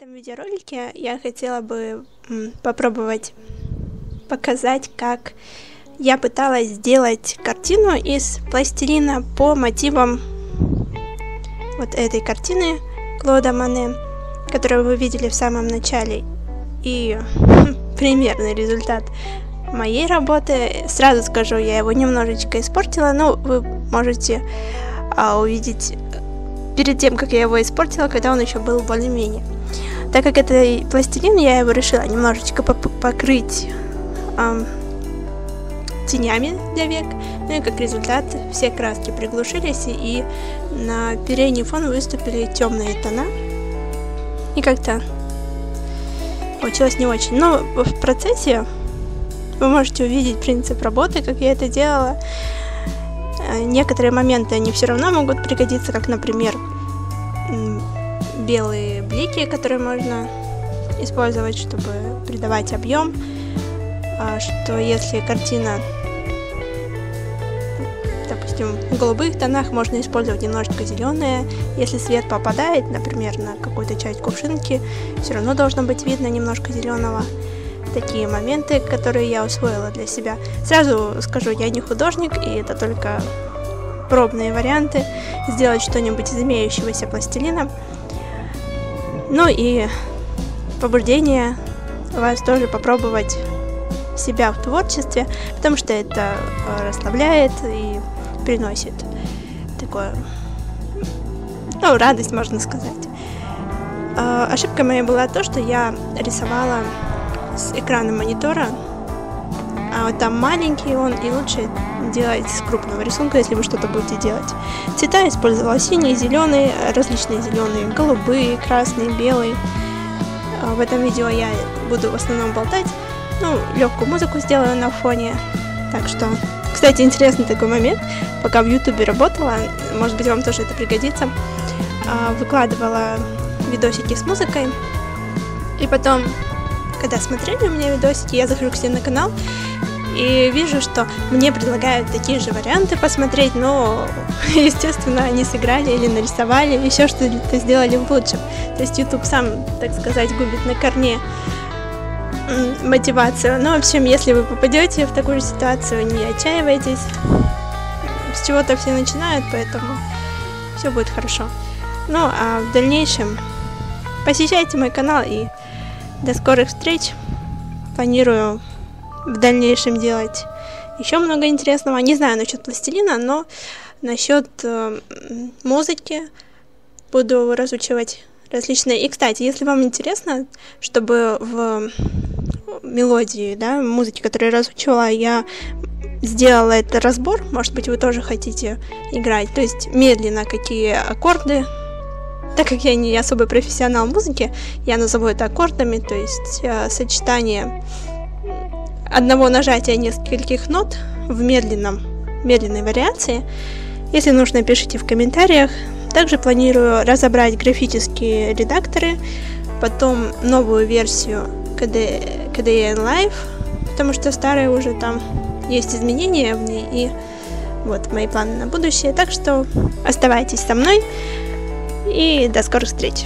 этом видеоролике я хотела бы попробовать показать, как я пыталась сделать картину из пластилина по мотивам вот этой картины Клода Моне, которую вы видели в самом начале. И примерный результат моей работы. Сразу скажу, я его немножечко испортила, но вы можете увидеть перед тем, как я его испортила, когда он еще был более-менее. Так как это пластилин, я его решила немножечко покрыть тенями для век. Ну и как результат все краски приглушились, и на передний фон выступили темные тона. И как-то получилось не очень. Но в процессе вы можете увидеть принцип работы, как я это делала. Некоторые моменты, они все равно могут пригодиться, как, например, белые блики, которые можно использовать, чтобы придавать объем. Что если картина, допустим, в голубых тонах, можно использовать немножечко зеленые. Если свет попадает, например, на какую-то часть кувшинки, все равно должно быть видно немножко зеленого. Такие моменты, которые я усвоила для себя. Сразу скажу, я не художник, и это только пробные варианты сделать что-нибудь из имеющегося пластилина. Ну и побуждение вас тоже попробовать себя в творчестве, потому что это расслабляет и приносит такое, радость, можно сказать. Ошибка моя была то, что я рисовала с экрана монитора, а вот там маленький он, и лучше делать с крупного рисунка, если вы что-то будете делать. Цвета использовала синие, зеленые, различные зеленые, голубые, красные, белые. В этом видео я буду в основном болтать, легкую музыку сделаю на фоне. Так что, кстати, интересный такой момент, пока в ютубе работала, может быть, вам тоже это пригодится, выкладывала видосики с музыкой, и потом, когда смотрели у меня видосики, я захожу к себе на канал и вижу, что мне предлагают такие же варианты посмотреть, но, естественно, они сыграли или нарисовали, или еще что-то сделали в лучшем. То есть YouTube сам, так сказать, губит на корне мотивацию. Но, в общем, если вы попадете в такую же ситуацию, не отчаивайтесь. С чего-то все начинают, поэтому все будет хорошо. Ну, а в дальнейшем посещайте мой канал, и до скорых встреч. Планирую в дальнейшем делать еще много интересного. Не знаю насчет пластилина, но насчет музыки буду разучивать различные. И, кстати, если вам интересно, чтобы в мелодии, музыки, которую я разучивала, я сделала этот разбор, может быть, вы тоже хотите играть, то есть медленно какие аккорды. Так как я не особый профессионал музыки, я назову это аккордами, то есть сочетание одного нажатия нескольких нот в медленной вариации. Если нужно, пишите в комментариях. Также планирую разобрать графические редакторы, потом новую версию KDE Live, потому что старая уже там есть изменения в ней, и вот мои планы на будущее. Так что оставайтесь со мной. И до скорых встреч!